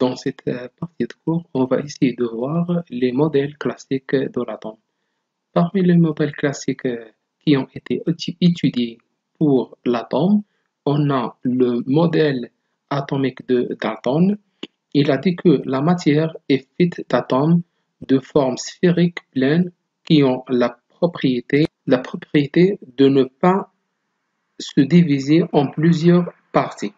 Dans cette partie de cours, on va essayer de voir les modèles classiques de l'atome. Parmi les modèles classiques qui ont été étudiés pour l'atome, on a le modèle atomique de Dalton. Il a dit que la matière est faite d'atomes de forme sphérique pleine qui ont la propriété de ne pas se diviser en plusieurs parties.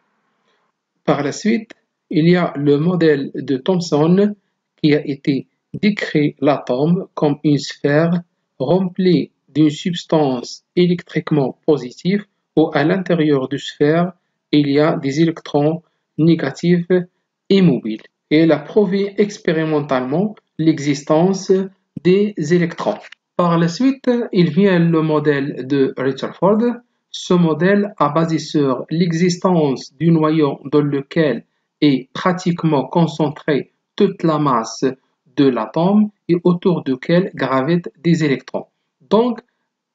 Par la suite, il y a le modèle de Thomson qui a été décrit l'atome comme une sphère remplie d'une substance électriquement positive où à l'intérieur de sphère, il y a des électrons négatifs immobiles. Et il a prouvé expérimentalement l'existence des électrons. Par la suite, il vient le modèle de Rutherford. Ce modèle a basé sur l'existence du noyau dans lequel est pratiquement concentrée toute la masse de l'atome et autour duquel gravitent des électrons. Donc,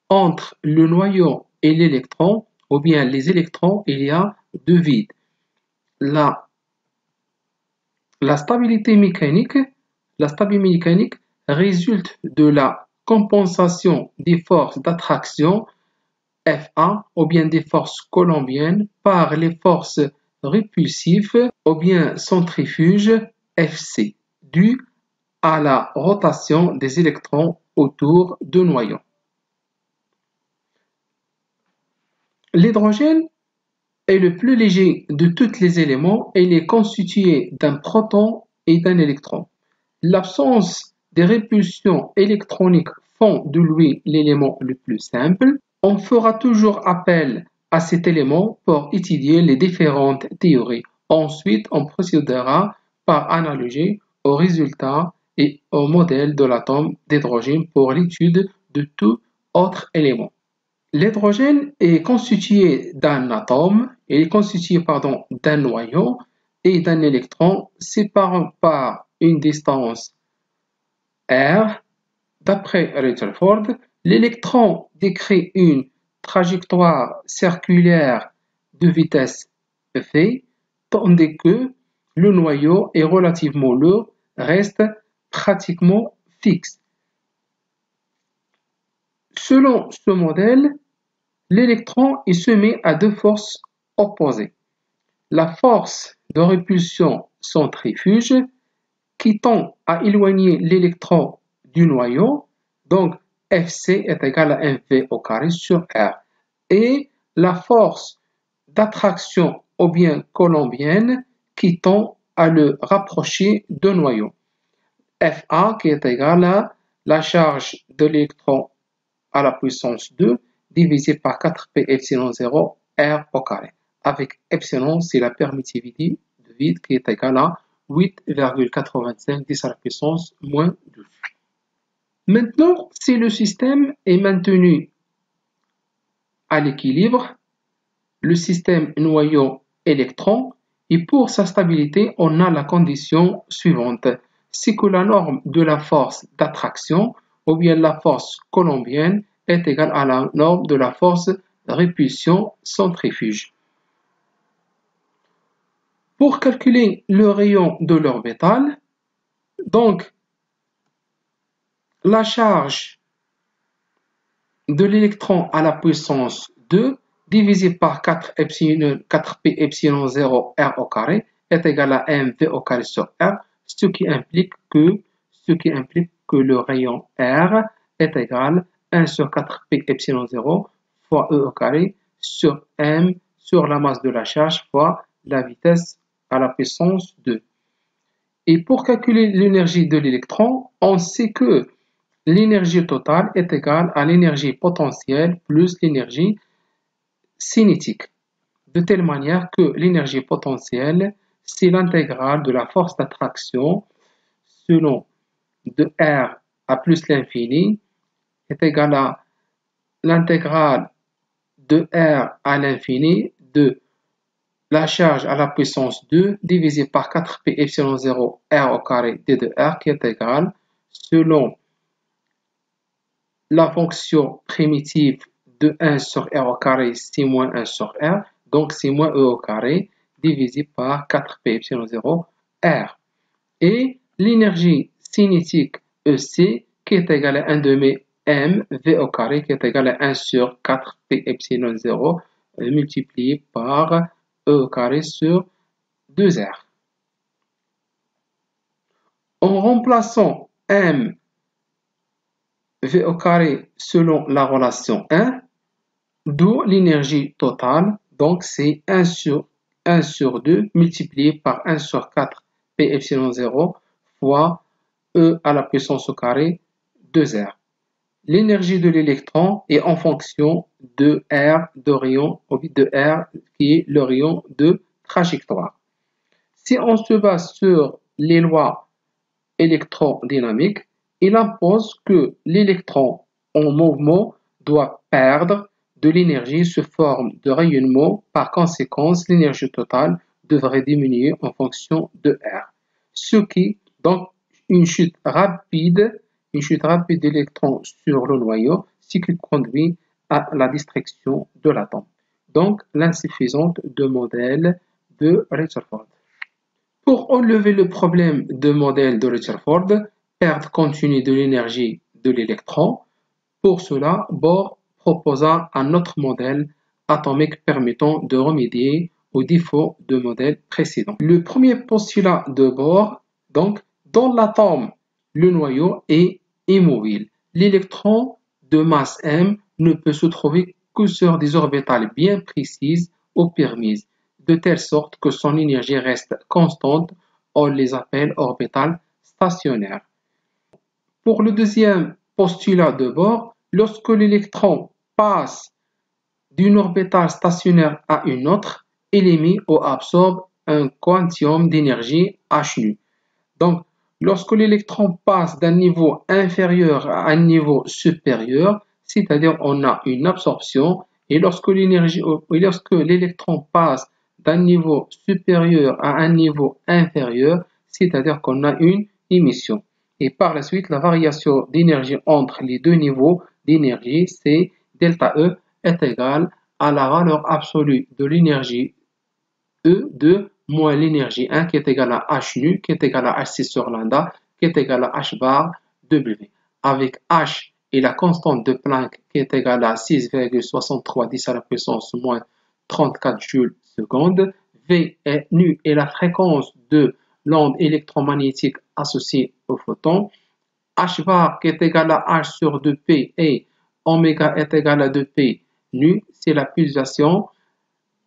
entre le noyau et l'électron, ou bien les électrons, il y a deux vides. La stabilité mécanique résulte de la compensation des forces d'attraction Fa ou bien des forces coulombiennes par les forces répulsives ou bien centrifuges Fc, dues à la rotation des électrons autour du noyau. L'hydrogène est le plus léger de tous les éléments et il est constitué d'un proton et d'un électron. L'absence des répulsions électroniques font de lui l'élément le plus simple. On fera toujours appel à cet élément pour étudier les différentes théories. Ensuite, on procédera par analogie aux résultats et au modèle de l'atome d'hydrogène pour l'étude de tout autre élément. L'hydrogène est constitué d'un atome, d'un noyau et d'un électron séparés par une distance r. D'après Rutherford, l'électron décrit une trajectoire circulaire de vitesse v, tandis que le noyau est relativement lourd, reste pratiquement fixe. Selon ce modèle, l'électron est soumis à deux forces opposées. La force de répulsion centrifuge qui tend à éloigner l'électron du noyau, donc Fc est égal à mv au carré sur R, et la force d'attraction ou bien coulombienne qui tend à le rapprocher du noyau, Fa qui est égal à la charge de l'électron à la puissance 2 divisé par 4π epsilon 0 R au carré, avec epsilon c'est la permittivité de vide qui est égale à 8,85 10 à la puissance moins 12. Maintenant, si le système est maintenu à l'équilibre, le système noyau-électron, et pour sa stabilité, on a la condition suivante, c'est que la norme de la force d'attraction ou bien la force coulombienne est égale à la norme de la force de répulsion centrifuge. Pour calculer le rayon de l'orbital, donc la charge de l'électron à la puissance 2 divisé par 4π epsilon 0 R au carré est égal à mv au carré sur R, ce qui implique que le rayon R est égal à 1 sur 4π epsilon 0 fois E au carré sur M sur la masse de la charge fois la vitesse à la puissance 2. Et pour calculer l'énergie de l'électron, on sait que l'énergie totale est égale à l'énergie potentielle plus l'énergie cinétique, de telle manière que l'énergie potentielle, c'est l'intégrale de la force d'attraction selon de R à plus l'infini est égale à l'intégrale de R à l'infini de la charge à la puissance 2 divisé par 4π epsilon 0 R au carré d de R qui est égal selon la fonction primitive de 1 sur R au carré, c'est moins 1 sur R, donc c'est moins E au carré, divisé par 4π epsilon 0 R. et l'énergie cinétique EC qui est égale à 1 demi m v au carré qui est égal à 1 sur 4 p epsilon 0 multiplié par e au carré sur 2r. En remplaçant m v au carré selon la relation 1, d'où l'énergie totale, donc c'est 1 sur 2 multiplié par 1 sur 4 p epsilon 0 fois e à la puissance au carré 2r. L'énergie de l'électron est en fonction de R de rayon, de R qui est le rayon de trajectoire. Si on se base sur les lois électrodynamiques, il impose que l'électron en mouvement doit perdre de l'énergie sous forme de rayonnement. Par conséquent, l'énergie totale devrait diminuer en fonction de R. Ce qui, donc, une chute rapide d'électrons sur le noyau, ce qui conduit à la destruction de l'atome. Donc, l'insuffisance de modèle de Rutherford. Pour enlever le problème de modèle de Rutherford, perte continue de l'énergie de l'électron, pour cela, Bohr proposa un autre modèle atomique permettant de remédier aux défauts de modèle précédent. Le premier postulat de Bohr, donc, dans l'atome, le noyau est immobile. L'électron de masse m ne peut se trouver que sur des orbitales bien précises ou permises, de telle sorte que son énergie reste constante. On les appelle orbitales stationnaires. Pour le deuxième postulat de Bohr, lorsque l'électron passe d'une orbitale stationnaire à une autre, il émet ou absorbe un quantium d'énergie h nu. Donc, lorsque l'électron passe d'un niveau inférieur à un niveau supérieur, c'est-à-dire on a une absorption, et lorsque l'électron passe d'un niveau supérieur à un niveau inférieur, c'est-à-dire qu'on a une émission. Et par la suite, la variation d'énergie entre les deux niveaux d'énergie, c'est delta E est égal à la valeur absolue de l'énergie E2 moins l'énergie 1 qui est égale à H nu, qui est égal à H6 sur lambda, qui est égal à H bar W. Avec H et la constante de Planck qui est égale à 6,63 10 à la puissance moins 34 joules seconde, V est nu et la fréquence de l'onde électromagnétique associée au photon, H bar qui est égal à H sur 2P et oméga est égal à 2P nu, c'est la pulsation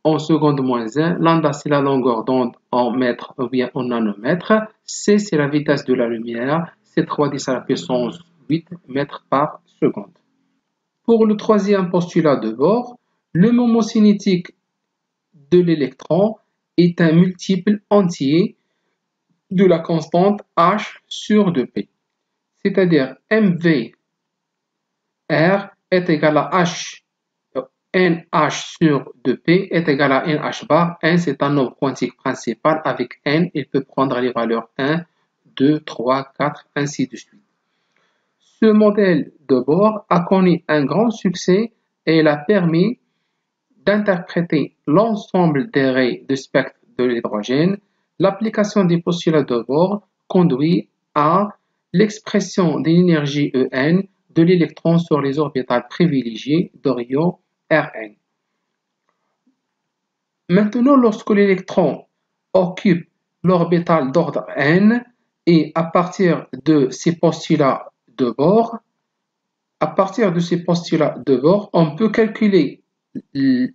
en seconde moins 1, lambda c'est la longueur d'onde en mètres ou bien en nanomètres, c c'est la vitesse de la lumière, c'est 3 10 à la puissance 8 mètres par seconde. Pour le troisième postulat de Bohr, le moment cinétique de l'électron est un multiple entier de la constante h sur 2p, c'est-à-dire mv r est égal à h nh sur 2p est égal à nh bar. N c'est un nombre quantique principal. Avec n, il peut prendre les valeurs 1, 2, 3, 4, ainsi de suite. Ce modèle de Bohr a connu un grand succès et il a permis d'interpréter l'ensemble des raies de spectre de l'hydrogène. L'application des postulats de Bohr conduit à l'expression de l'énergie En de l'électron sur les orbitales privilégiées de rayon Rn. Maintenant, lorsque l'électron occupe l'orbitale d'ordre n, et à partir de ces postulats de Bohr, on peut calculer les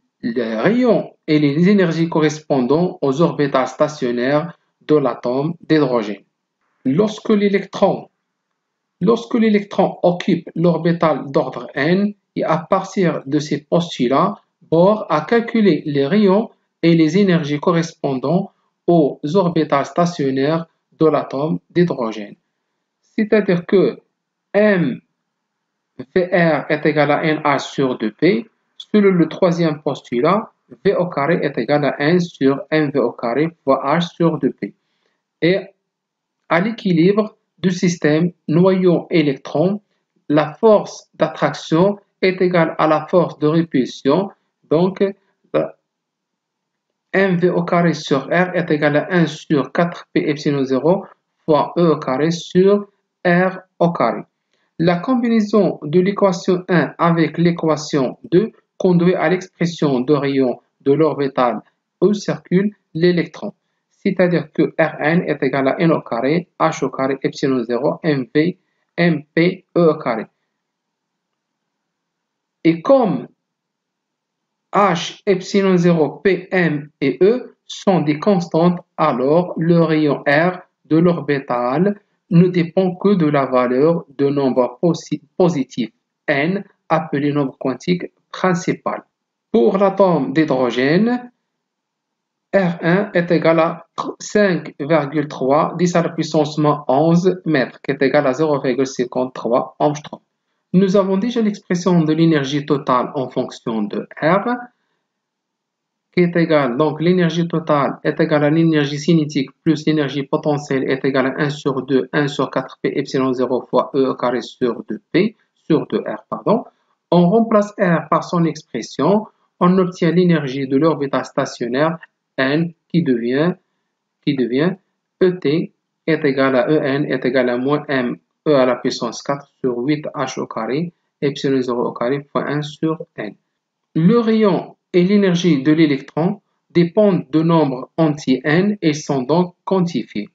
rayons et les énergies correspondant aux orbitales stationnaires de l'atome d'hydrogène. Lorsque l'électron occupe l'orbitale d'ordre n, et à partir de ces postulats, Bohr a calculé les rayons et les énergies correspondant aux orbitales stationnaires de l'atome d'hydrogène. C'est-à-dire que mvr est égal à nh sur 2p. Selon le troisième postulat, v au carré est égal à 1 sur mv au carré fois h sur 2p. Et à l'équilibre du système noyau-électron, la force d'attraction est égale à la force de répulsion. Donc, mv au carré sur r est égal à 1 sur 4p epsilon 0 fois E au carré sur R au carré. La combinaison de l'équation 1 avec l'équation 2 conduit à l'expression de rayon de l'orbital où circule l'électron. C'est-à-dire que Rn est égal à n au carré, h au carré, epsilon 0, mp, e au carré. Et comme h, epsilon 0, p, m et e sont des constantes, alors le rayon R de l'orbital ne dépend que de la valeur de nombre positif n, appelé nombre quantique principal. Pour l'atome d'hydrogène, R1 est égal à 5,3 10 à la puissance moins 11 mètres, qui est égal à 0,53 angstrom. Nous avons déjà l'expression de l'énergie totale en fonction de R, qui est égale, donc l'énergie totale est égale à l'énergie cinétique plus l'énergie potentielle est égale à 1 sur 2, 1 sur 4p epsilon 0 fois E au carré sur 2p, sur 2r, pardon. On remplace R par son expression, on obtient l'énergie de l'orbital stationnaire N qui devient ET est égal à EN est égal à moins M E à la puissance 4 sur 8h au carré epsilon 0 au carré fois 1 sur N. Le rayon et l'énergie de l'électron dépendent de nombres entiers n et sont donc quantifiés.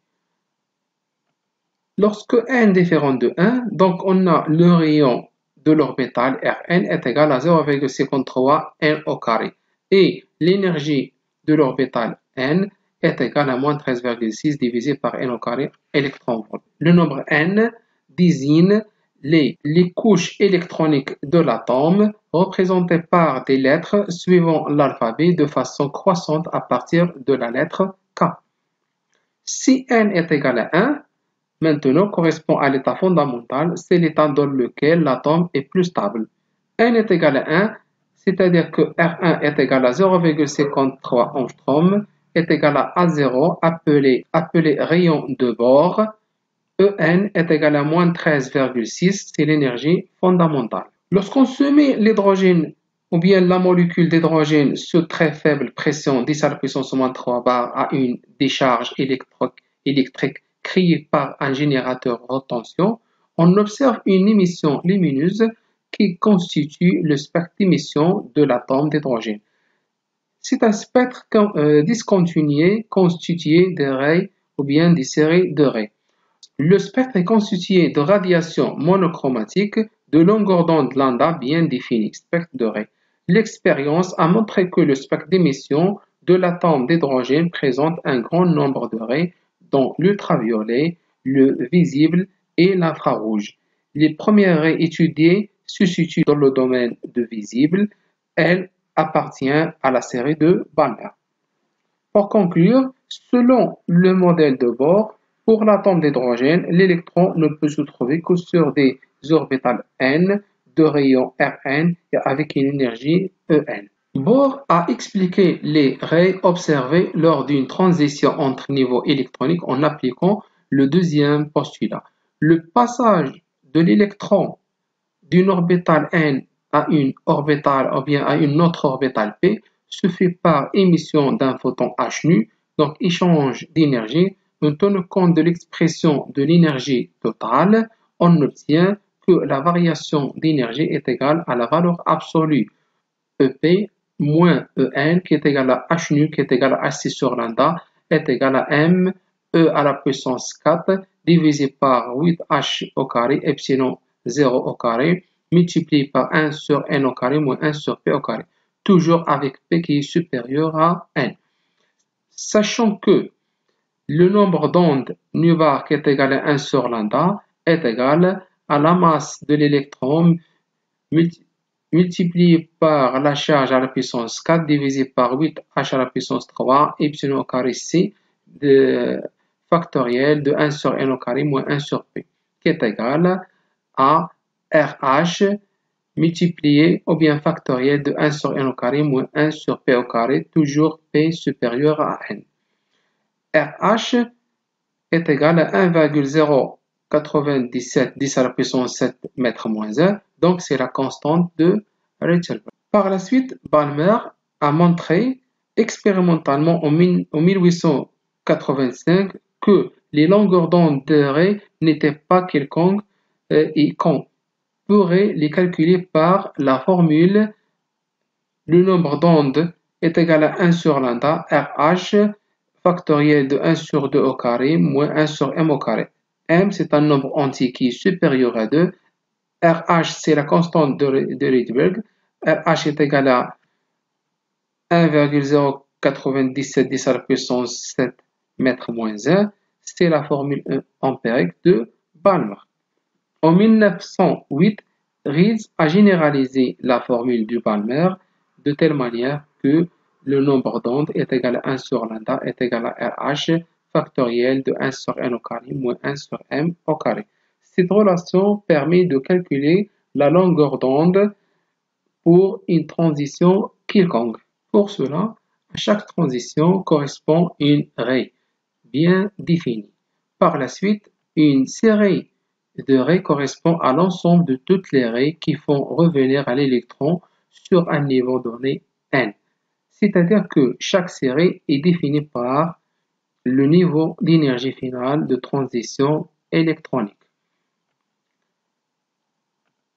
Lorsque n différent de 1, donc on a le rayon de l'orbital Rn est égal à 0,53 n au carré et l'énergie de l'orbital n est égal à moins 13,6 divisé par n au carré électron-volt. Le nombre n désigne les couches électroniques de l'atome représentées par des lettres suivant l'alphabet de façon croissante à partir de la lettre K. Si n est égal à 1, maintenant correspond à l'état fondamental, c'est l'état dans lequel l'atome est plus stable. n est égal à 1, c'est-à-dire que R1 est égal à 0,53 angstrom, est égal à A0, appelé rayon de bord. En est égal à moins 13,6, c'est l'énergie fondamentale. Lorsqu'on soumet l'hydrogène ou bien la molécule d'hydrogène sous très faible pression 10 à la puissance moins 3 bar à une décharge électrique créée par un générateur haute tension, on observe une émission lumineuse qui constitue le spectre d'émission de l'atome d'hydrogène. C'est un spectre discontinué constitué de raies ou bien des séries de raies. Le spectre est constitué de radiation monochromatique de longueur d'onde lambda bien définie, spectre de raies. L'expérience a montré que le spectre d'émission de l'atome d'hydrogène présente un grand nombre de raies, dont l'ultraviolet, le visible et l'infrarouge. Les premières raies étudiées se situent dans le domaine de visible. Elles appartiennent à la série de Balmer. Pour conclure, selon le modèle de Bohr, pour l'atome d'hydrogène, l'électron ne peut se trouver que sur des orbitales n de rayon Rn avec une énergie En. Bohr a expliqué les raies observées lors d'une transition entre niveaux électroniques en appliquant le deuxième postulat. Le passage de l'électron d'une orbitale n à une orbitale ou bien à une autre orbitale p se fait par émission d'un photon h nu, donc échange d'énergie. En tenant compte de l'expression de l'énergie totale, on obtient que la variation d'énergie est égale à la valeur absolue EP moins En qui est égal à h nu qui est égal à h sur lambda est égal à m e à la puissance 4 divisé par 8h au carré epsilon 0 au carré multiplié par 1 sur n au carré moins 1 sur p au carré, toujours avec p qui est supérieur à n. Sachant que le nombre d'ondes nu bar qui est égal à 1 sur lambda est égal à la masse de l'électron multiplié par la charge à la puissance 4 divisé par 8h à la puissance 3 epsilon au carré c de factoriel de 1 sur n au carré moins 1 sur p qui est égal à RH multiplié ou bien factoriel de 1 sur n au carré moins 1 sur p au carré, toujours p supérieur à n. RH est égal à 1,097 10 à la puissance 7 mètres moins 1, donc c'est la constante de Richelberg. Par la suite, Balmer a montré expérimentalement en 1885 que les longueurs d'onde de Ray n'étaient pas quelconques et qu'on pourrait les calculer par la formule le nombre d'ondes est égal à 1 sur lambda RH factoriel de 1 sur 2 au carré moins 1 sur m au carré. M, c'est un nombre entier qui est supérieur à 2. RH, c'est la constante de Rydberg. RH est égal à 1,097 10 à la puissance 7 mètres moins 1. C'est la formule empirique de Balmer. En 1908, Reed a généralisé la formule de Balmer de telle manière que le nombre d'ondes est égal à 1 sur lambda est égal à RH factoriel de 1 sur n au carré moins 1 sur m au carré. Cette relation permet de calculer la longueur d'onde pour une transition quelconque. Pour cela, à chaque transition correspond une raie bien définie. Par la suite, une série de raies correspond à l'ensemble de toutes les raies qui font revenir à l'électron sur un niveau donné n. C'est-à-dire que chaque série est définie par le niveau d'énergie finale de transition électronique.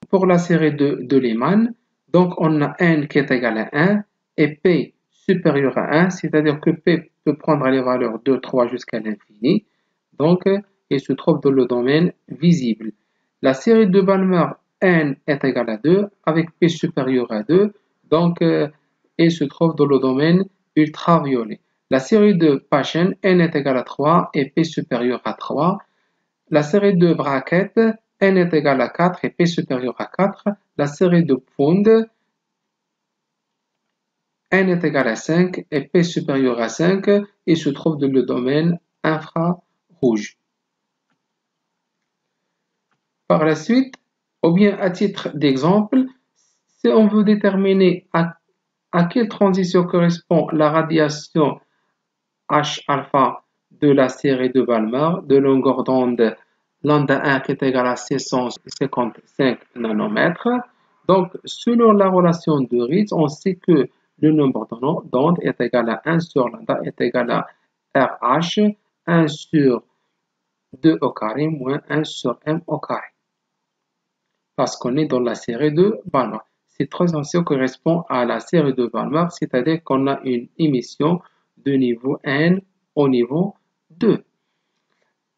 Pour la série de Lyman, donc on a n qui est égal à 1 et p supérieur à 1, c'est-à-dire que p peut prendre les valeurs de 3 jusqu'à l'infini. Donc, il se trouve dans le domaine visible. La série de Balmer, n est égal à 2 avec p supérieur à 2, donc il se trouve dans le domaine ultraviolet. La série de Paschen, n est égal à 3 et p supérieur à 3. La série de Brackett, n est égal à 4 et p supérieur à 4. La série de Pfund, n est égal à 5 et p supérieur à 5 et se trouve dans le domaine infrarouge. Par la suite, ou bien à titre d'exemple, si on veut déterminer à quelle transition correspond la radiation H-alpha de la série de Balmer de longueur d'onde lambda 1 qui est égal à 655 nanomètres. Donc, selon la relation de Reed, on sait que le nombre d'ondes est égal à 1 sur lambda est égal à RH, 1 sur 2 au carré moins 1 sur m au carré. Parce qu'on est dans la série de Balmer. Cette transition correspond à la série de Balmer, c'est-à-dire qu'on a une émission de niveau n au niveau 2.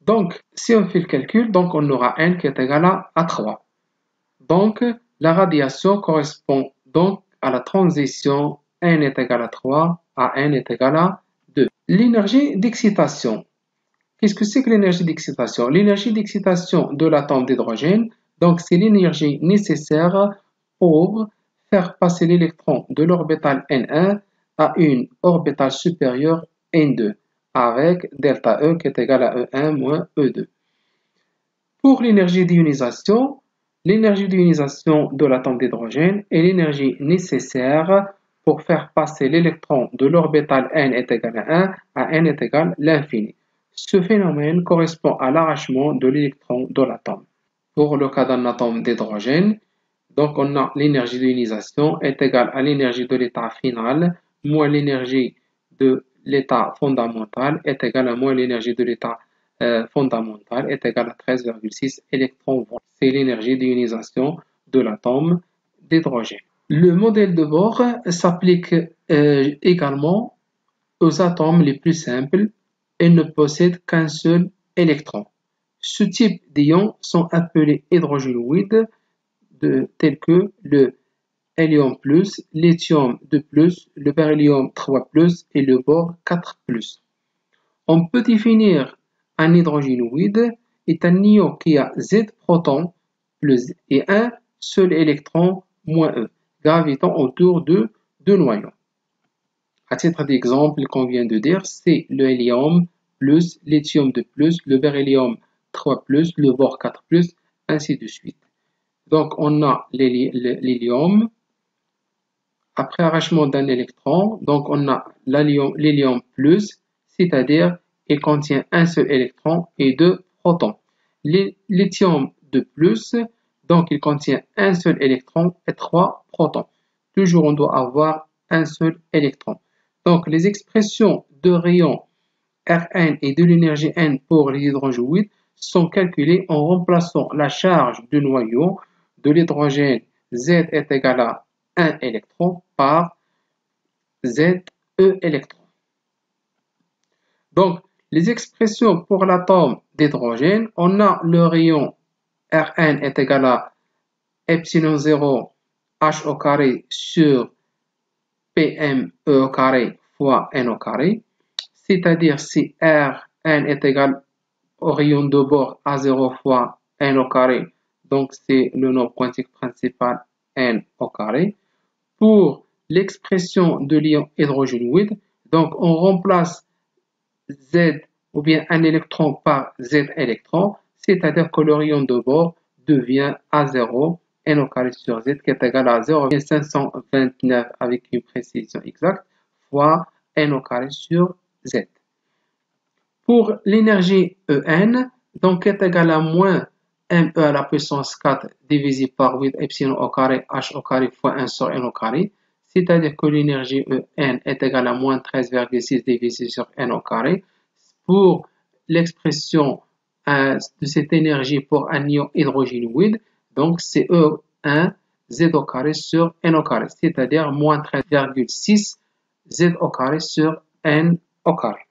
Donc, si on fait le calcul, donc on aura n qui est égal à 3. Donc, la radiation correspond donc à la transition n est égal à 3 à n est égal à 2. L'énergie d'excitation. Qu'est-ce que c'est que l'énergie d'excitation? L'énergie d'excitation de l'atome d'hydrogène, donc c'est l'énergie nécessaire pour faire passer l'électron de l'orbital N1 à une orbitale supérieure N2 avec delta E qui est égal à E1 moins E2. Pour l'énergie d'ionisation de l'atome d'hydrogène est l'énergie nécessaire pour faire passer l'électron de l'orbital n est égal à 1 à n est égal à l'infini. Ce phénomène correspond à l'arrachement de l'électron de l'atome. Pour le cas d'un atome d'hydrogène, donc on a l'énergie d'ionisation est égale à l'énergie de l'état final moins l'énergie de l'état fondamental est égale à moins l'énergie de l'état fondamental est égale à 13,6 électrons-volts. C'est l'énergie d'ionisation de l'atome d'hydrogène. Le modèle de Bohr s'applique également aux atomes les plus simples et ne possède qu'un seul électron. Ce type d'ions sont appelés hydrogénoïdes tels que le hélium+, lithium 2+, le beryllium 3+, et le bore 4+. On peut définir un hydrogénoïde est un ion qui a Z protons plus et un seul électron moins E, gravitant autour de deux noyaux. À titre d'exemple, qu'on vient de dire, c'est le hélium plus, lithium 2+, le beryllium 3+, le bore 4+, ainsi de suite. Donc, on a l'hélium. Après arrachement d'un électron, donc on a l'hélium plus, c'est-à-dire il contient un seul électron et deux protons. Lithium 2+, donc il contient un seul électron et trois protons. Toujours on doit avoir un seul électron. Donc les expressions de rayons Rn et de l'énergie N pour les hydrogénoïdes sont calculés en remplaçant la charge du noyau de l'hydrogène Z est égal à 1 électron par Ze électrons. Donc, les expressions pour l'atome d'hydrogène, on a le rayon Rn est égal à epsilon 0 h au carré sur pme au carré fois n au carré, c'est-à-dire si Rn est égal au rayon de bord A0 fois n au carré, donc c'est le nombre quantique principal n au carré. Pour l'expression de l'ion hydrogénoïde, donc on remplace Z ou bien un électron par Z électron, c'est-à-dire que le rayon de bord devient A0 n au carré sur Z qui est égal à 0,529 avec une précision exacte fois n au carré sur Z. Pour l'énergie En, donc est égal à moins me à la puissance 4 divisé par 8 epsilon au carré h au carré fois 1 sur n au carré, c'est-à-dire que l'énergie En est égale à moins 13,6 divisé sur n au carré. Pour l'expression de cette énergie pour un ion hydrogénoïde, donc c'est E1 Z au carré sur n au carré, c'est-à-dire moins 13,6 Z au carré sur n au carré.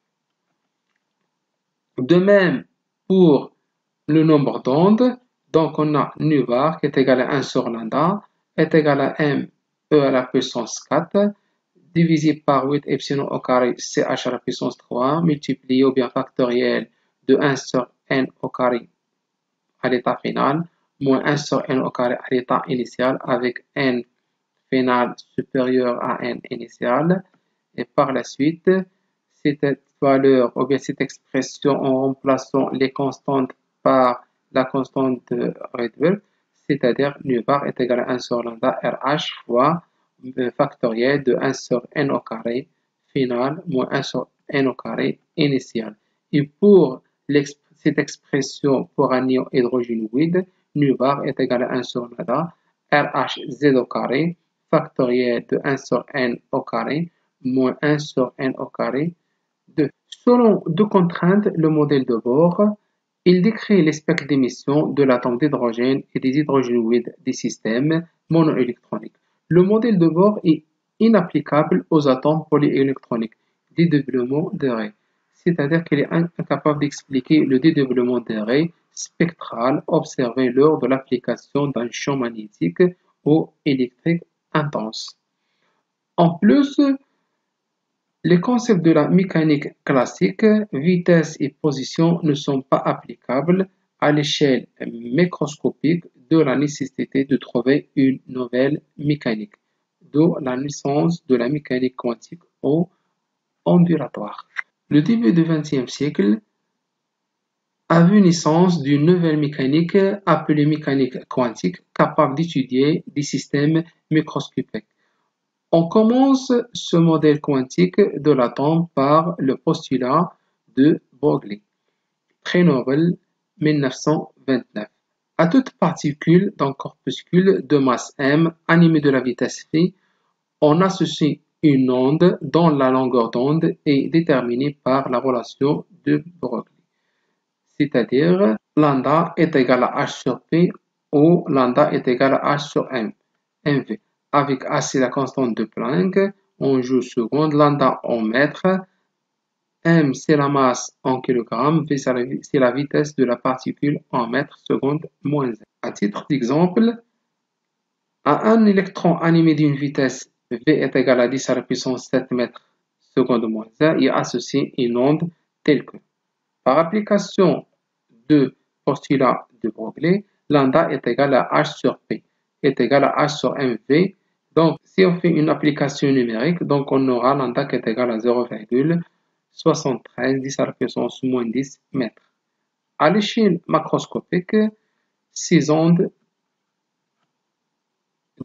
De même, pour le nombre d'ondes, donc on a nu bar qui est égal à 1 sur lambda est égal à m e à la puissance 4 divisé par 8 epsilon au carré ch à la puissance 3 multiplié ou bien factoriel de 1 sur n au carré à l'état final moins 1 sur n au carré à l'état initial avec n final supérieur à n initial. Et par la suite, cette valeur ou bien cette expression en remplaçant les constantes par la constante de Rydberg, c'est-à-dire nu bar est égal à 1 sur lambda RH fois factoriel de 1 sur n au carré final moins 1 sur n au carré initial. Et pour cette expression pour un ion hydrogénoïde, nu bar est égal à 1 sur lambda RH Z au carré factoriel de 1 sur n au carré moins 1 sur n au carré 2. Selon deux contraintes, le modèle de Bohr, il décrit les spectres d'émission de l'atome d'hydrogène et des hydrogénoïdes des systèmes monoélectroniques. Le modèle de Bohr est inapplicable aux atomes polyélectroniques, dédoublement des raies, c'est-à-dire qu'il est incapable d'expliquer le dédoublement des raies spectrales observé lors de l'application d'un champ magnétique ou électrique intense. En plus, les concepts de la mécanique classique, vitesse et position, ne sont pas applicables à l'échelle microscopique de la nécessité de trouver une nouvelle mécanique, d'où la naissance de la mécanique quantique ou ondulatoire. Le début du XXe siècle a vu naissance d'une nouvelle mécanique appelée mécanique quantique, capable d'étudier des systèmes microscopiques. On commence ce modèle quantique de l'atome par le postulat de Broglie, prix Nobel 1929. À toute particule d'un corpuscule de masse m animée de la vitesse v, on associe une onde dont la longueur d'onde est déterminée par la relation de Broglie, c'est-à-dire lambda est égal à h sur p ou lambda est égal à h sur mv. Avec h c'est la constante de Planck, en joule seconde, lambda en mètres, m c'est la masse en kilogrammes, v c'est la vitesse de la particule en mètres secondes moins 1. À titre d'exemple, à un électron animé d'une vitesse v est égal à 10 à la puissance 7 mètres secondes moins 1, il associe une onde telle que, par application de postulat de Broglie, lambda est égal à h sur p est égal à h sur mv. Donc, si on fait une application numérique, donc on aura lambda qui est égal à 0,73 10 à la puissance moins 10 mètres. À l'échelle macroscopique, ces ondes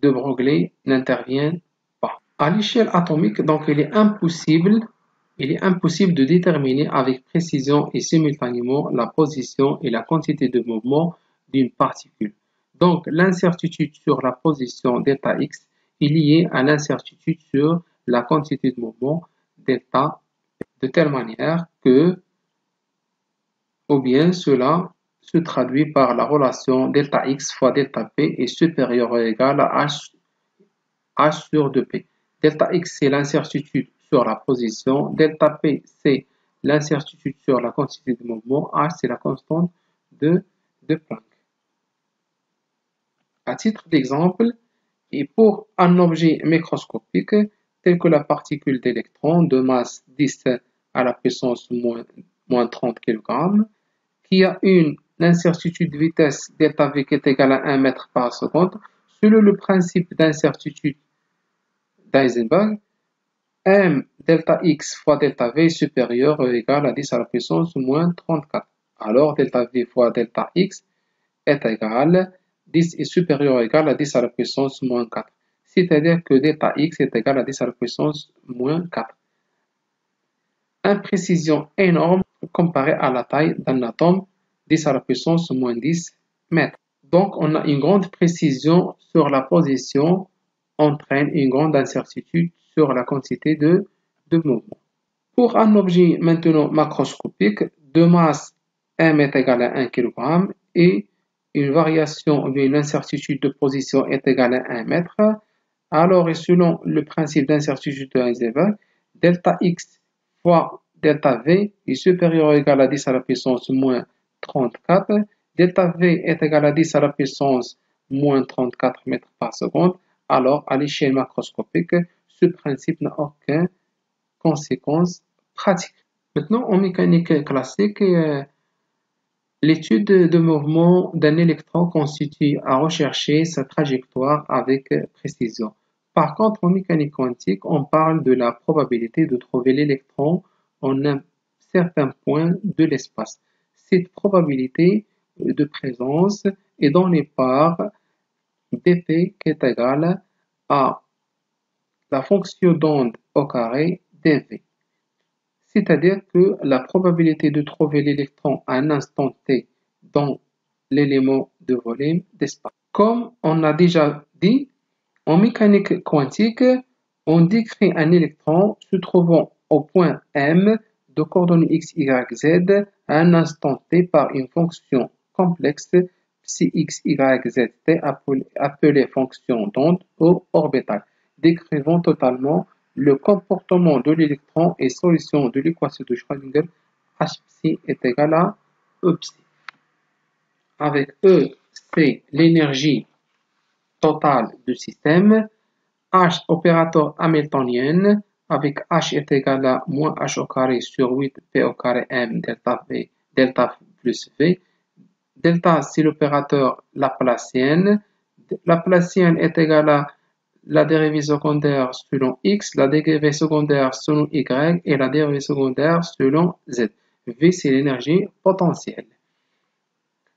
de Broglie n'interviennent pas. À l'échelle atomique, donc il est impossible de déterminer avec précision et simultanément la position et la quantité de mouvement d'une particule. Donc, l'incertitude sur la position delta x est liée à l'incertitude sur la quantité de mouvement delta, de telle manière que que, ou bien cela se traduit par la relation delta x fois delta p est supérieur ou égal à h sur 2p. Delta x, c'est l'incertitude sur la position. Delta p, c'est l'incertitude sur la quantité de mouvement. H, c'est la constante de Planck. À titre d'exemple, et pour un objet microscopique tel que la particule d'électrons de masse 10 à la puissance moins 30 kg, qui a une incertitude de vitesse delta v qui est égale à 1 mètre par seconde, selon le principe d'incertitude d'Heisenberg, m delta x fois delta v est supérieur ou égal à 10 à la puissance moins 34. Alors delta v fois delta x est égal 10 est supérieur ou égal à 10 à la puissance moins 4. C'est-à-dire que delta x est égal à 10 à la puissance moins 4. Imprécision énorme comparée à la taille d'un atome, 10 à la puissance moins 10 mètres. Donc on a une grande précision sur la position, entraîne une grande incertitude sur la quantité de mouvement. Pour un objet maintenant macroscopique, de masse m est égal à 1 kg et une variation ou une incertitude de position est égale à 1 mètre, alors et selon le principe d'incertitude de Heisenberg, delta x fois delta v est supérieur ou égal à 10 à la puissance moins 34, delta v est égal à 10 à la puissance moins 34 mètres par seconde, alors à l'échelle macroscopique, ce principe n'a aucune conséquence pratique. Maintenant, en mécanique classique, l'étude de mouvement d'un électron consiste à rechercher sa trajectoire avec précision. Par contre, en mécanique quantique, on parle de la probabilité de trouver l'électron en un certain point de l'espace. Cette probabilité de présence est donnée par dp qui est égale à la fonction d'onde au carré dv. C'est-à-dire que la probabilité de trouver l'électron à un instant t dans l'élément de volume d'espace. Comme on a déjà dit, en mécanique quantique, on décrit un électron se trouvant au point M de coordonnées x, y, z à un instant t par une fonction complexe psi x, y, z, t appelée fonction d'onde ou orbitale, décrivant totalement le comportement de l'électron et solution de l'équation de Schrödinger H psi est égal à E psi. Avec E, c'est l'énergie totale du système, H opérateur hamiltonien, avec H est égal à moins H au carré sur 8 P au carré M delta V, delta plus V. Delta, c'est l'opérateur laplacienne. Laplacienne est égal à la dérivée secondaire selon x, la dérivée secondaire selon y et la dérivée secondaire selon z. V, c'est l'énergie potentielle.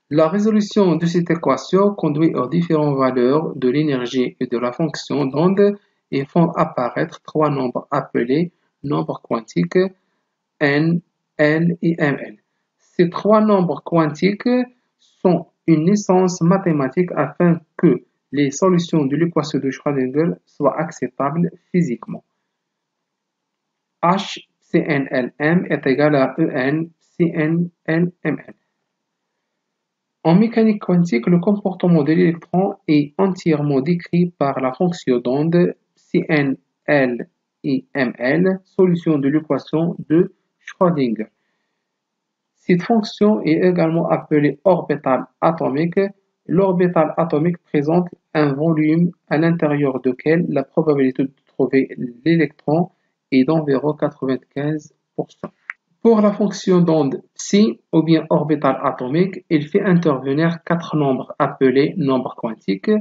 La résolution de cette équation conduit aux différentes valeurs de l'énergie et de la fonction d'onde et font apparaître trois nombres appelés nombres quantiques n, l et ml. Ces trois nombres quantiques sont une naissance mathématique afin que les solutions de l'équation de Schrödinger soient acceptables physiquement. H CNLM est égal à EN CNLML. En mécanique quantique, le comportement de l'électron est entièrement décrit par la fonction d'onde CNL et ML, solution de l'équation de Schrödinger. Cette fonction est également appelée orbital atomique. L'orbital atomique présente un volume à l'intérieur duquel la probabilité de trouver l'électron est d'environ 95%. Pour la fonction d'onde psi ou bien orbital atomique, il fait intervenir quatre nombres appelés nombres quantiques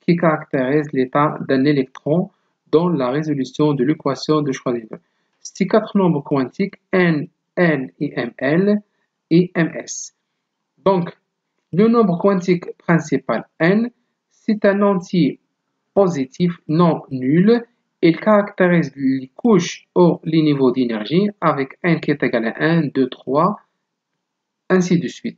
qui caractérisent l'état d'un électron dans la résolution de l'équation de Schrödinger. Ces quatre nombres quantiques n, l et ml et ms. Donc, le nombre quantique principal n, c'est un entier positif non nul. Il caractérise les couches ou les niveaux d'énergie avec n qui est égal à 1, 2, 3, ainsi de suite.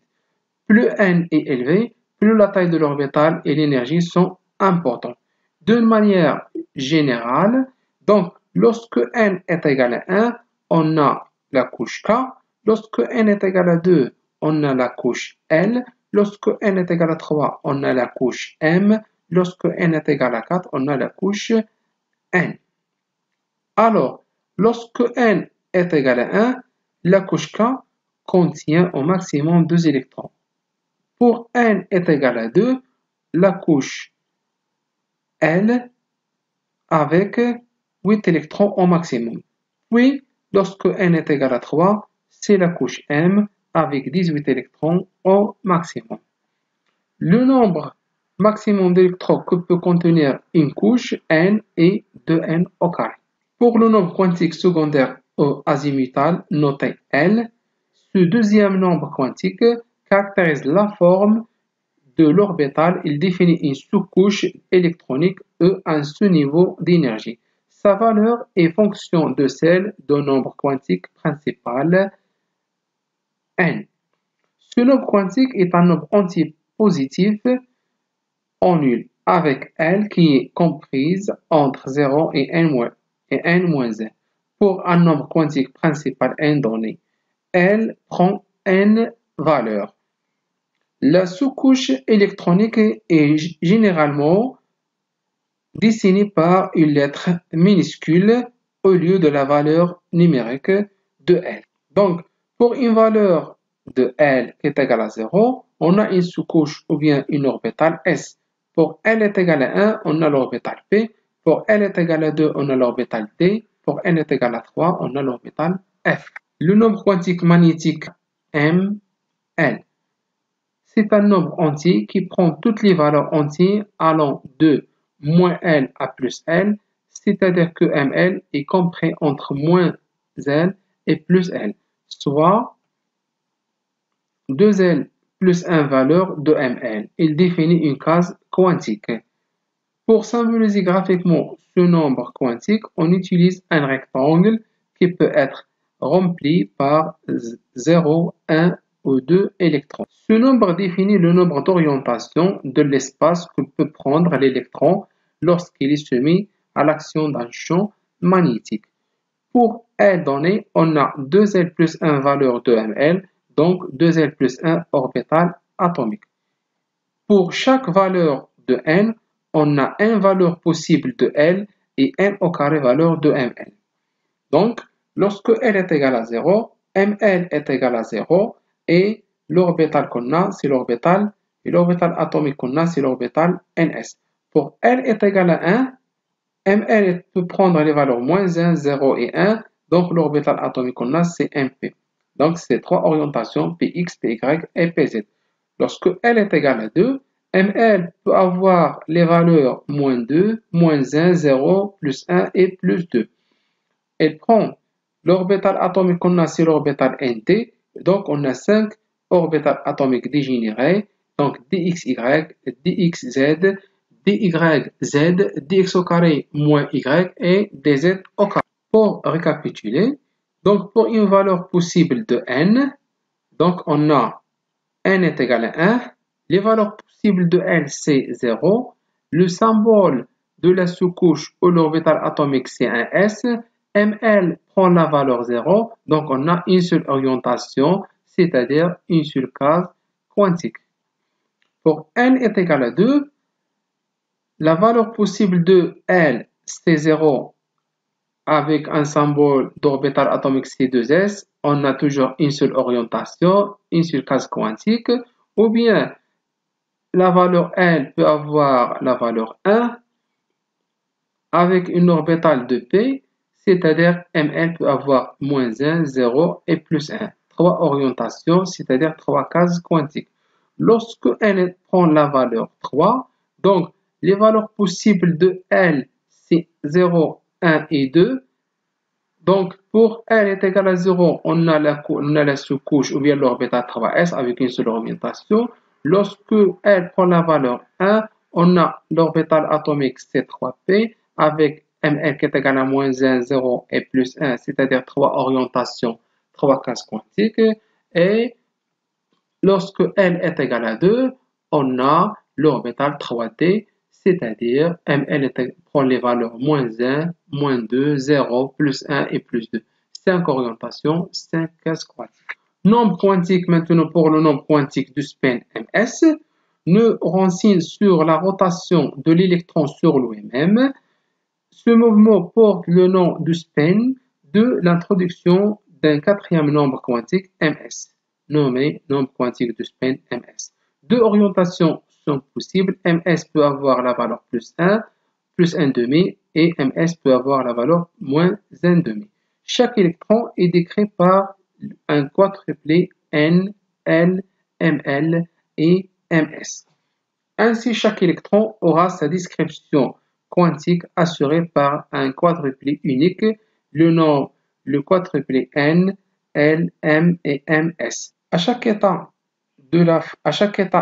Plus n est élevé, plus la taille de l'orbital et l'énergie sont importantes. D'une manière générale, donc lorsque n est égal à 1, on a la couche K. Lorsque n est égal à 2, on a la couche L. Lorsque n est égal à 3, on a la couche M. Lorsque n est égal à 4, on a la couche N. Alors, lorsque n est égal à 1, la couche K contient au maximum 2 électrons. Pour n est égal à 2, la couche L avec 8 électrons au maximum. Puis, lorsque n est égal à 3, c'est la couche M avec 18 électrons au maximum. Le nombre maximum d'électrons que peut contenir une couche n est 2n au carré. Pour le nombre quantique secondaire azimutal noté L, ce deuxième nombre quantique caractérise la forme de l'orbital. Il définit une sous-couche électronique E à ce niveau d'énergie. Sa valeur est fonction de celle d'un nombre quantique principal n. Ce nombre quantique est un nombre entier positif en nul avec L qui est comprise entre 0 et n-1. Pour un nombre quantique principal n donné, L prend n valeurs. La sous-couche électronique est généralement dessinée par une lettre minuscule au lieu de la valeur numérique de L. Donc, pour une valeur de L qui est égale à 0, on a une sous-couche ou bien une orbitale S. Pour L est égal à 1, on a l'orbital P. Pour L est égal à 2, on a l'orbital D. Pour N est égal à 3, on a l'orbital F. Le nombre quantique magnétique M, L. C'est un nombre entier qui prend toutes les valeurs entières allant de moins L à plus L, c'est-à-dire que ML est compris entre moins L et plus L, soit 2L plus 1 valeur de ML. Il définit une case quantique. Pour symboliser graphiquement ce nombre quantique, on utilise un rectangle qui peut être rempli par 0, 1 ou 2 électrons. Ce nombre définit le nombre d'orientation de l'espace que peut prendre l'électron lorsqu'il est soumis à l'action d'un champ magnétique. Pour L donné, on a 2L plus 1 valeur de ML, donc 2L plus 1 orbital atomique. Pour chaque valeur de N, on a n valeur possible de L et n au carré valeur de ML. Donc, lorsque L est égal à 0, ML est égal à 0 et l'orbital qu'on a, c'est l'orbital, et l'orbital atomique qu'on a, c'est l'orbital NS. Pour L est égal à 1, ML peut prendre les valeurs moins 1, 0 et 1, donc l'orbital atomique qu'on a, c'est MP. Donc, c'est trois orientations, Px, Py et Pz. Lorsque L est égal à 2, ML peut avoir les valeurs moins 2, moins 1, 0, plus 1 et plus 2. Elle prend l'orbital atomique qu'on a, c'est l'orbital NT. Donc, on a 5 orbitales atomiques dégénérées. Donc, dxy, dxz, dyz, dx au carré moins y et dz au carré. Pour récapituler, donc pour une valeur possible de n, donc on a n est égal à 1. Les valeurs possibles de L, c'est 0. Le symbole de la sous-couche ou l'orbital atomique, c'est un S. ML prend la valeur 0. Donc, on a une seule orientation, c'est-à-dire une seule case quantique. Pour N est égal à 2, la valeur possible de L, c'est 0 avec un symbole d'orbital atomique, c'est 2S. On a toujours une seule orientation, une seule case quantique. Ou bien, la valeur L peut avoir la valeur 1 avec une orbitale de P, c'est-à-dire ML peut avoir moins 1, 0 et plus 1. Trois orientations, c'est-à-dire trois cases quantiques. Lorsque N prend la valeur 3, donc les valeurs possibles de L, c'est 0, 1 et 2. Donc, pour L est égal à 0, on a la sous-couche ou bien l'orbital 3S avec une seule orientation. Lorsque L prend la valeur 1, on a l'orbital atomique C3P avec ML qui est égal à moins 1, 0 et plus 1, c'est-à-dire trois orientations, trois cases quantiques. Et lorsque L est égal à 2, on a l'orbital 3D, c'est-à-dire ML prend les valeurs moins 1, moins 2, 0, plus 1 et plus 2. 5 orientations, 5 cases quantiques. Nombre quantique maintenant pour le nombre quantique du spin ms ne renseigne sur la rotation de l'électron sur lui-même. Ce mouvement porte le nom du spin de l'introduction d'un quatrième nombre quantique ms, nommé nombre quantique du spin ms. Deux orientations sont possibles. ms peut avoir la valeur plus 1, plus 1 demi, et ms peut avoir la valeur moins 1 demi. Chaque électron est décrit par un quadruplet n, l, ml et ms. Ainsi, chaque électron aura sa description quantique assurée par un quadruplet unique, le quadruplet n, l, m et ms. À chaque état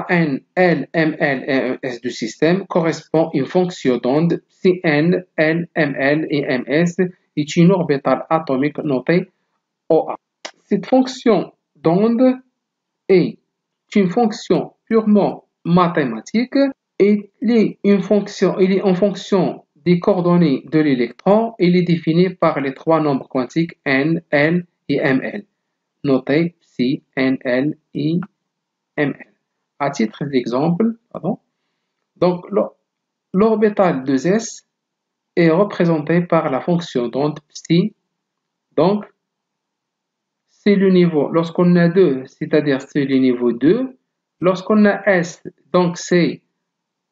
n, l, ml et ms du système correspond une fonction d'onde si n, l, ml et ms est une orbitale atomique notée OA. Cette fonction d'onde est une fonction purement mathématique et il est en fonction des coordonnées de l'électron. Il est défini par les trois nombres quantiques n, l et ml, notés psi, n, l et ml. À titre d'exemple, donc l'orbital 2s est représenté par la fonction d'onde psi. Donc, c'est le niveau, lorsqu'on a 2, c'est-à-dire c'est le niveau 2. Lorsqu'on a S, donc c'est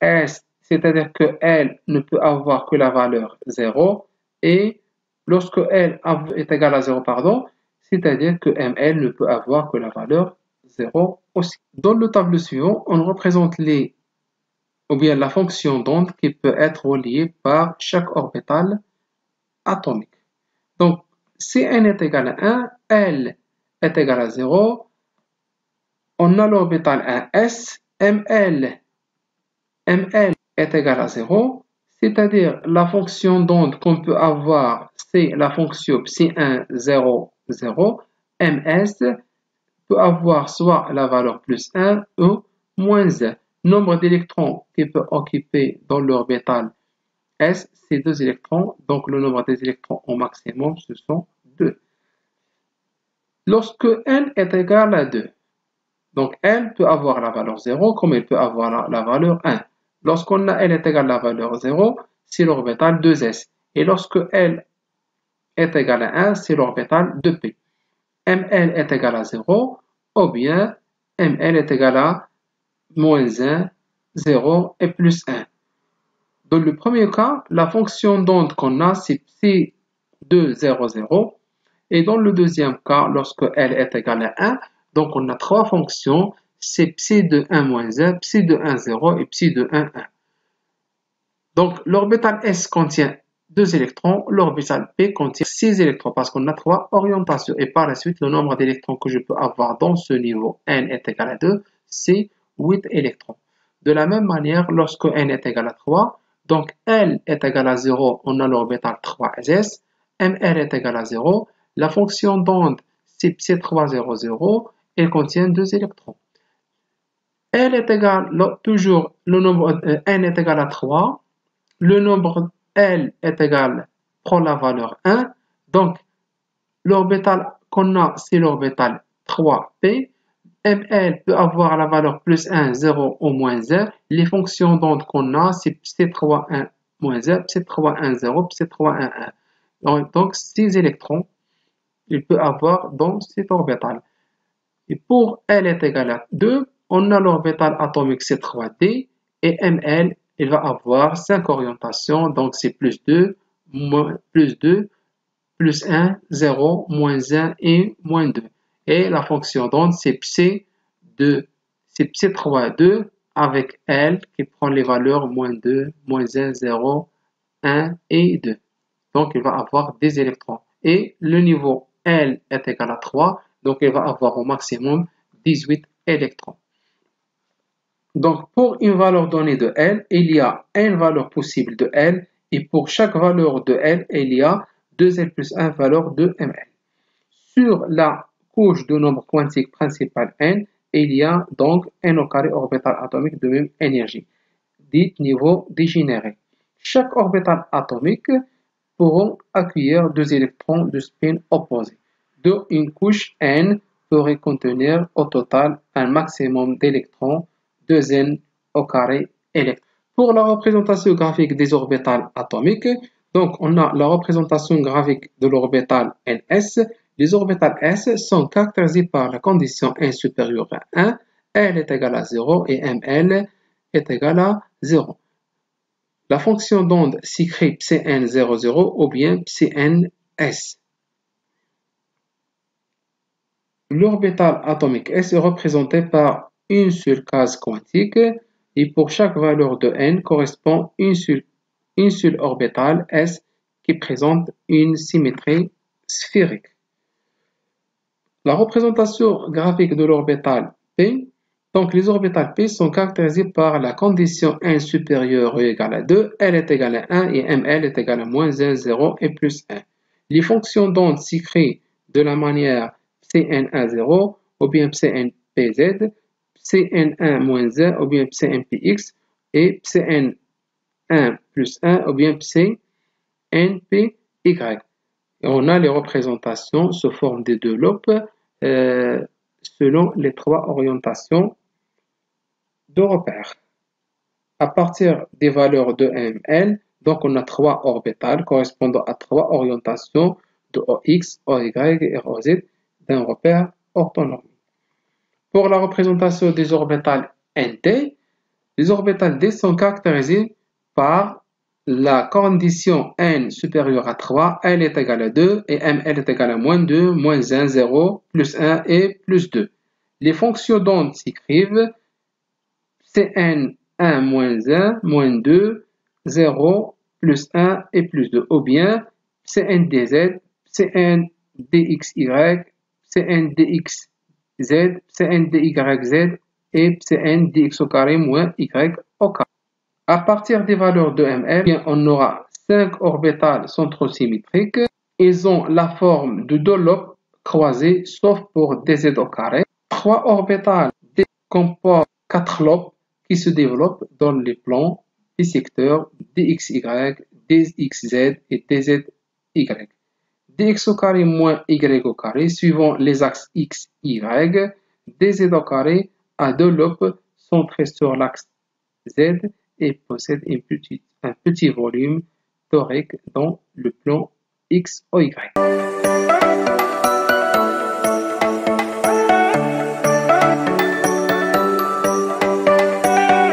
S, c'est-à-dire que L ne peut avoir que la valeur 0. Et lorsque L est égal à 0, c'est-à-dire que ML ne peut avoir que la valeur 0 aussi. Dans le tableau suivant, on représente la fonction d'onde qui peut être reliée par chaque orbital atomique. Donc, si n est égal à 1, L est égal à 0, on a l'orbital 1s, ml est égal à 0, c'est-à-dire la fonction d'onde qu'on peut avoir, c'est la fonction psi1, 0, 0, ms peut avoir soit la valeur plus 1 ou moins 1. Nombre d'électrons qu'il peut occuper dans l'orbital S, c'est 2 électrons, donc le nombre des électrons au maximum, ce sont 2. Lorsque n est égal à 2, donc L peut avoir la valeur 0 comme il peut avoir la valeur 1. Lorsqu'on a L est égal à la valeur 0, c'est l'orbital 2s. Et lorsque L est égal à 1, c'est l'orbital 2p. ml est égal à 0, ou bien ml est égal à moins 1, 0 et plus 1. Dans le premier cas, la fonction d'onde qu'on a, c'est psi2, 0, 0. Et dans le deuxième cas, lorsque L est égal à 1, donc on a trois fonctions, c'est psi de 1 moins 1, psi de 1, 0 et psi de 1, 1. Donc l'orbital S contient 2 électrons, l'orbital P contient 6 électrons parce qu'on a 3 orientations. Et par la suite, le nombre d'électrons que je peux avoir dans ce niveau n est égal à 2, c'est 8 électrons. De la même manière, lorsque n est égal à 3, donc L est égal à 0, on a l'orbital 3s, ml est égal à 0, la fonction d'onde c'est psi3, 0, 0, elle contient 2 électrons. L est égal, toujours le nombre n est égal à 3, le nombre L est égal, prend la valeur 1, donc l'orbital qu'on a, c'est l'orbital 3p, ml peut avoir la valeur plus 1, 0 ou moins 1, les fonctions d'onde qu'on a, c'est psi3, 1, moins 1, psi3, 1, 0, psi3, 1, 1. Donc 6 électrons, il peut avoir dans cet orbital. Et pour L est égal à 2, on a l'orbital atomique C3D et ml, il va avoir 5 orientations, donc c'est plus 2, plus 1, 0, moins 1 et moins 2. Et la fonction d'onde, c'est psi3, 2 avec L qui prend les valeurs moins 2, moins 1, 0, 1 et 2. Donc il va avoir des électrons. Et le niveau L est égal à 3, donc il va avoir au maximum 18 électrons. Donc pour une valeur donnée de L, il y a une valeur possible de L, et pour chaque valeur de L, il y a 2L plus 1 valeur de ml. Sur la couche de nombre quantique principal n, il y a donc n au carré orbital atomique de même énergie, dit niveau dégénéré. Chaque orbital atomique pourront accueillir 2 électrons de spin opposés de une couche n pourrait contenir au total un maximum d'électrons 2n au carré électrons. Pour la représentation graphique des orbitales atomiques, donc on a la représentation graphique de l'orbital ns. Les orbitales s sont caractérisées par la condition n supérieure à 1, L est égal à 0 et ml est égal à 0. La fonction d'onde s'écrit Cn00 ou bien Cns. L'orbital atomique S est représenté par une seule case quantique et pour chaque valeur de n correspond une seule orbitale S qui présente une symétrie sphérique. La représentation graphique de l'orbital P. Donc les orbitales P sont caractérisées par la condition n supérieure ou égale à 2, L est égal à 1 et ml est égal à moins 1, 0 et plus 1. Les fonctions d'onde s'écrivent de la manière Cn10 ou bien Cnpz, Cn1 ou bien Cnpx et Cn1 plus 1 ou bien Cnpy. Et on a les représentations sous forme de deux lobes selon les trois orientations de repère. À partir des valeurs de ml, donc on a trois orbitales correspondant à trois orientations de OX, OY et OZ d'un repère orthonormé. Pour la représentation des orbitales ND, les orbitales D sont caractérisées par la condition n supérieure à 3, L est égal à 2 et ml est égal à moins 2, moins 1, 0, plus 1 et plus 2. Les fonctions d'onde s'écrivent Cn1 moins 1, moins 2, 0, plus 1 et plus 2, ou bien Cndz, Cndxy, Cndxz, Cndyz et Cndx au carré moins y au carré. À partir des valeurs de ml, on aura 5 orbitales centrosymétriques. Ils ont la forme de deux lobes croisés sauf pour dz au carré. 3 orbitales comportent 4 lobes qui se développent dans les plans des secteurs dxy, dxz et dzy. Dx au carré moins y au carré suivant les axes x, y, dz au carré a deux lobes centrés sur l'axe z et possède un petit volume torique dans le plan x ou y.